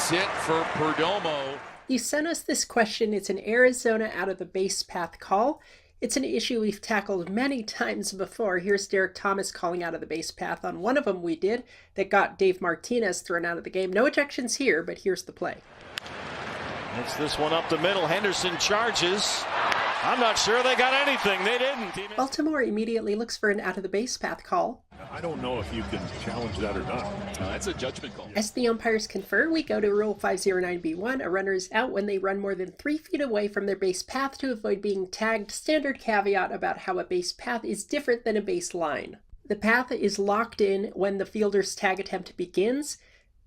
base hit for Perdomo. You sent us this question. It's an Arizona out of the base path call. It's an issue we've tackled many times before. Here's Derek Thomas calling out of the base path on one of them we did that got Dave Martinez thrown out of the game. No ejections here, but here's the play. It's this one up the middle. Henderson charges. I'm not sure they got anything. They didn't. Baltimore immediately looks for an out of the base path call. I don't know if you can challenge that or not. That's a judgment call. As the umpires confer, we go to Rule 509B1. A runner is out when they run more than 3 feet away from their base path to avoid being tagged. Standard caveat about how a base path is different than a base line. The path is locked in when the fielder's tag attempt begins.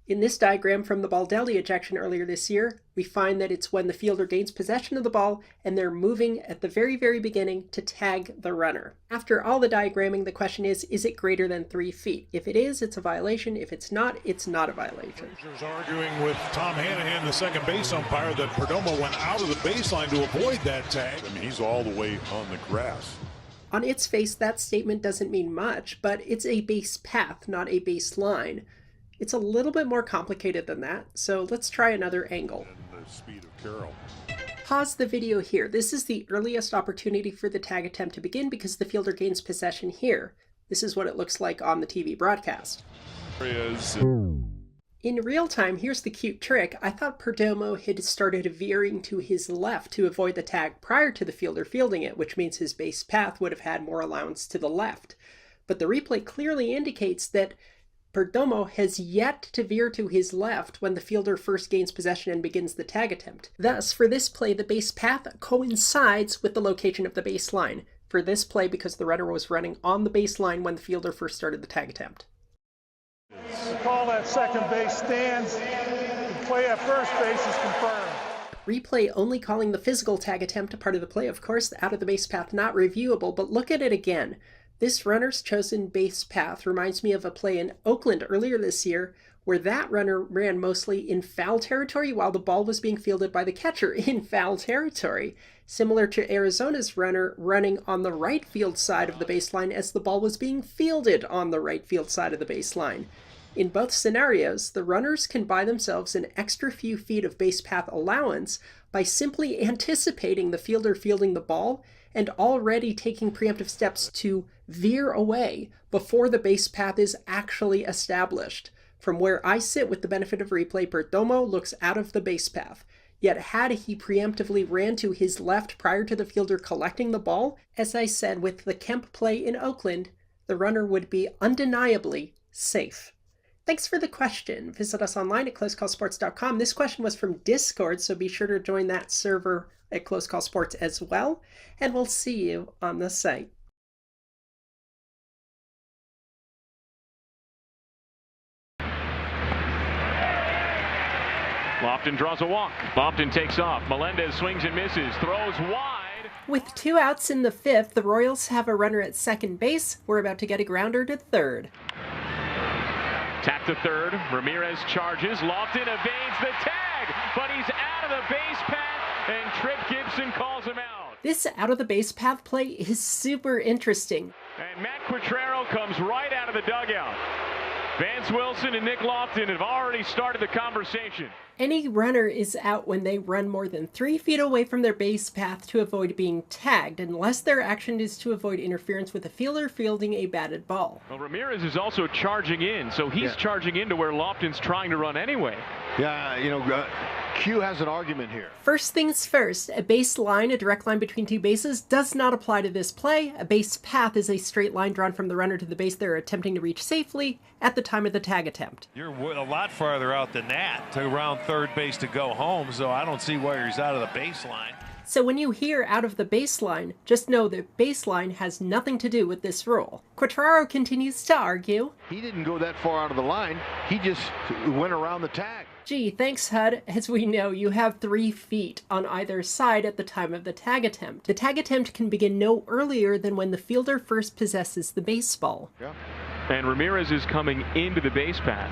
In this diagram from the Baldelli ejection earlier this year, we find that it's when the fielder gains possession of the ball and they're moving at the very, very beginning to tag the runner. After all the diagramming, the question is it greater than 3 feet? If it is, it's a violation. If it's not a violation. Rangers arguing with Tom Hanahan, the second base umpire, that Perdomo went out of the baseline to avoid that tag. I mean, he's all the way on the grass. On its face, that statement doesn't mean much, but it's a base path, not a base line. It's a little bit more complicated than that, so let's try another angle. And the speed of Carroll. Pause the video here. This is the earliest opportunity for the tag attempt to begin because the fielder gains possession here. This is what it looks like on the TV broadcast. In real time, here's the cute trick. I thought Perdomo had started veering to his left to avoid the tag prior to the fielder fielding it, which means his base path would have had more allowance to the left. But the replay clearly indicates that Perdomo has yet to veer to his left when the fielder first gains possession and begins the tag attempt. Thus, for this play, the base path coincides with the location of the baseline. For this play, because the runner was running on the baseline when the fielder first started the tag attempt. The call at second base stands. The play at first base is confirmed. Replay only calling the physical tag attempt a part of the play, of course, the out of the base path not reviewable, but look at it again. This runner's chosen base path reminds me of a play in Oakland earlier this year where that runner ran mostly in foul territory while the ball was being fielded by the catcher in foul territory, similar to Arizona's runner running on the right field side of the baseline as the ball was being fielded on the right field side of the baseline. In both scenarios, the runners can buy themselves an extra few feet of base path allowance by simply anticipating the fielder fielding the ball and already taking preemptive steps to veer away before the base path is actually established. From where I sit with the benefit of replay, Perdomo looks out of the base path. Yet had he preemptively ran to his left prior to the fielder collecting the ball, as I said with the Kemp play in Oakland, the runner would be undeniably safe. Thanks for the question. Visit us online at closecallsports.com. This question was from Discord, so be sure to join that server at Close Call Sports as well, and we'll see you on the site. Lofton draws a walk. Lofton takes off. Melendez swings and misses. Throws wide. With 2 outs in the 5th, the Royals have a runner at second base. We're about to get a grounder to third. Tap to third. Ramirez charges. Lofton evades the tag, but he's out of the base path, and Trip Gibson calls him out. This out of the base path play is super interesting. And Matt Quatraro comes right out of the dugout. Vance Wilson and Nick Lofton have already started the conversation. Any runner is out when they run more than 3 feet away from their base path to avoid being tagged, unless their action is to avoid interference with a fielder fielding a batted ball. Well, Ramirez is also charging in, so he's charging into where Lofton's trying to run anyway. Yeah, Q has an argument here. First things first, a base line, a direct line between 2 bases, does not apply to this play. A base path is a straight line drawn from the runner to the base they're attempting to reach safely at the time of the tag attempt. You're a lot farther out than that to around third base to go home, so I don't see where he's out of the baseline. So when you hear out of the baseline, just know that baseline has nothing to do with this rule. Quatraro continues to argue. He didn't go that far out of the line. He just went around the tag. Gee, thanks, HUD. As we know, you have 3 feet on either side at the time of the tag attempt. The tag attempt can begin no earlier than when the fielder first possesses the baseball. Yeah. And Ramirez is coming into the base path.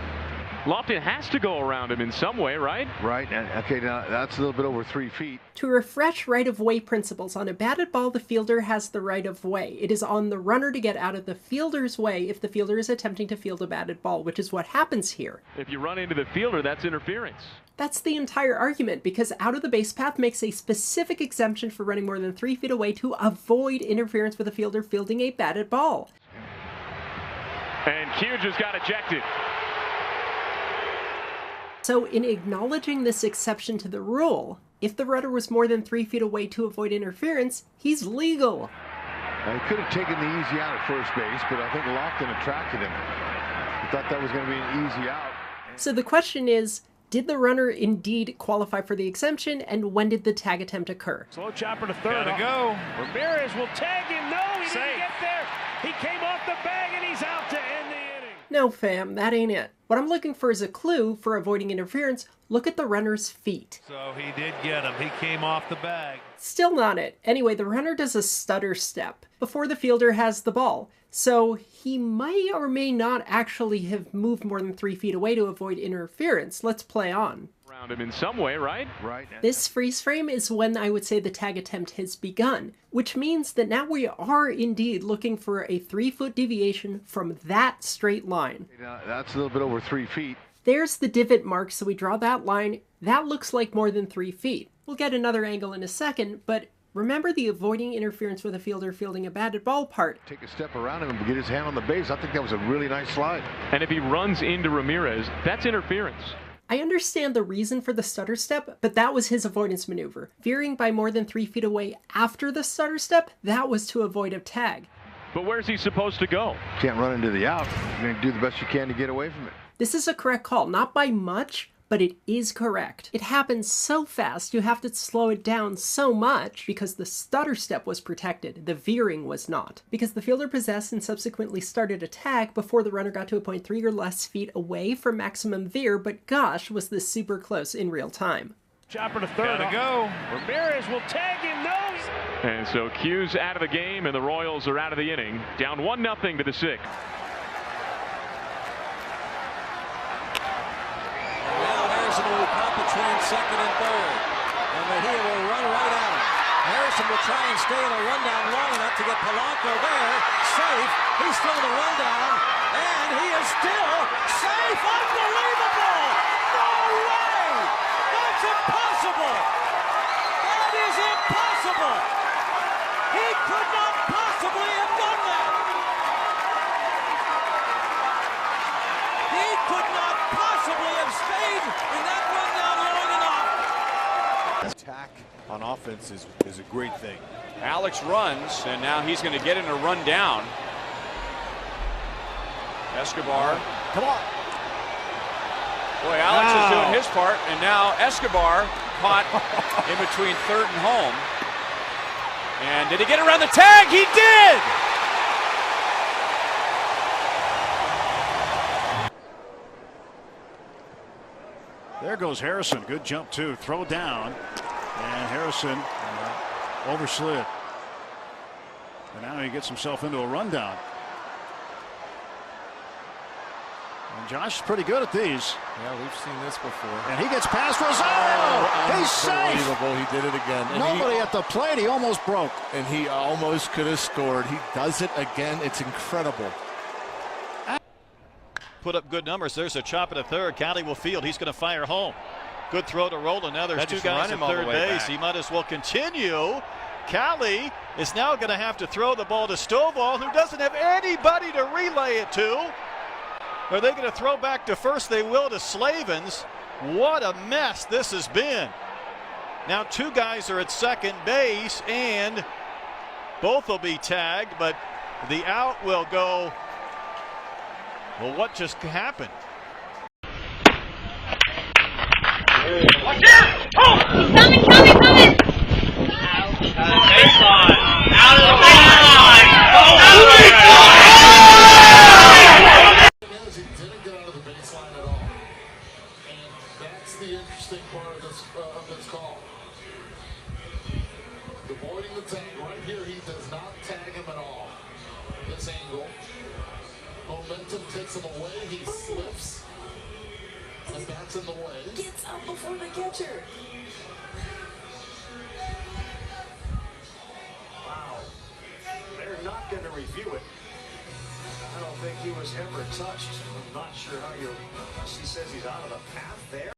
Lofton has to go around him in some way, right? Right. Okay, now that's a little bit over 3 feet. To refresh right-of-way principles, on a batted ball, the fielder has the right-of-way. It is on the runner to get out of the fielder's way if the fielder is attempting to field a batted ball, which is what happens here. If you run into the fielder, that's interference. That's the entire argument, because out of the base path makes a specific exemption for running more than 3 feet away to avoid interference with a fielder fielding a batted ball. And Q just got ejected. So in acknowledging this exception to the rule, if the runner was more than 3 feet away to avoid interference, he's legal. He could have taken the easy out at first base, but I think Lofton attracted him. He thought that was going to be an easy out. So the question is, did the runner indeed qualify for the exemption, and when did the tag attempt occur? Slow chopper to third. Gotta go. Ramirez will tag him. No, he didn't get there. He came off the bag and he's out to end the inning. No, fam, that ain't it. What I'm looking for is a clue for avoiding interference. Look at the runner's feet. So he did get him. He came off the bag. Still not it. Anyway, the runner does a stutter step before the fielder has the ball. So he may or may not actually have moved more than 3 feet away to avoid interference. Let's play on. Around him in some way, right? Right. This freeze frame is when I would say the tag attempt has begun, which means that now we are indeed looking for a 3-foot deviation from that straight line. Now, that's a little bit over 3 feet. There's the divot mark, so we draw that line. That looks like more than 3 feet. We'll get another angle in a second, but remember the avoiding interference with a fielder fielding a batted ball part. Take a step around him and get his hand on the base. I think that was a really nice slide. And if he runs into Ramirez, that's interference. I understand the reason for the stutter step, but that was his avoidance maneuver. Veering by more than 3 feet away after the stutter step, that was to avoid a tag. But where's he supposed to go? Can't run into the out. You're going to do the best you can to get away from it. This is a correct call, not by much, but it is correct. It happens so fast, you have to slow it down so much because the stutter step was protected, the veering was not. Because the fielder possessed and subsequently started a tag before the runner got to a point 3 or less feet away from maximum veer, but gosh, was this super close in real time. Chopper to third. Gotta go. Ramirez will tag him. No. And so Q's out of the game and the Royals are out of the inning. Down 1-0 to the 6th. Will pop between second and third, and Mejia will run right at him. Harrison will try and stay in a rundown long enough to get Polanco there. Safe. He's still in the rundown, and he is still safe. Unbelievable! No way! That's impossible! That is impossible! He could not possibly have done that! He could not possibly have stayed in that rundown long enough. Attack on offense is a great thing. Alex runs, and now he's going to get in a run down. Escobar. Come on. Boy, Alex is doing his part, and now Escobar caught in between third and home. And did he get around the tag? He did! There goes Harrison. Good jump, too. Throw down. And Harrison overslid. And now he gets himself into a rundown. And Josh is pretty good at these. Yeah, we've seen this before. And he gets past Rosario. He's safe. Unbelievable. He did it again. And Nobody at the plate. He almost broke. And he almost could have scored. He does it again. It's incredible. Put up good numbers. There's a chop at a third. Cali will field. He's going to fire home. Good throw to Roland. Now there's two guys at third base. He might as well continue. Cali is now going to have to throw the ball to Stovall, who doesn't have anybody to relay it to. Are they going to throw back to first? They will to Slavens. What a mess this has been. Now two guys are at second base, and both will be tagged, but the out will go. Well, what just happened? Watch out! Oh! He's coming! Baseline! Out of the baseline! He didn't get out of the baseline at all. And that's the interesting part of this call. Avoiding the tag right here, he does not tag him at all. This angle. Momentum takes him away, he slips. The bat's in the way. Gets out before the catcher. Wow. They're not going to review it. I don't think he was ever touched. I'm not sure how she says he's out of the path there.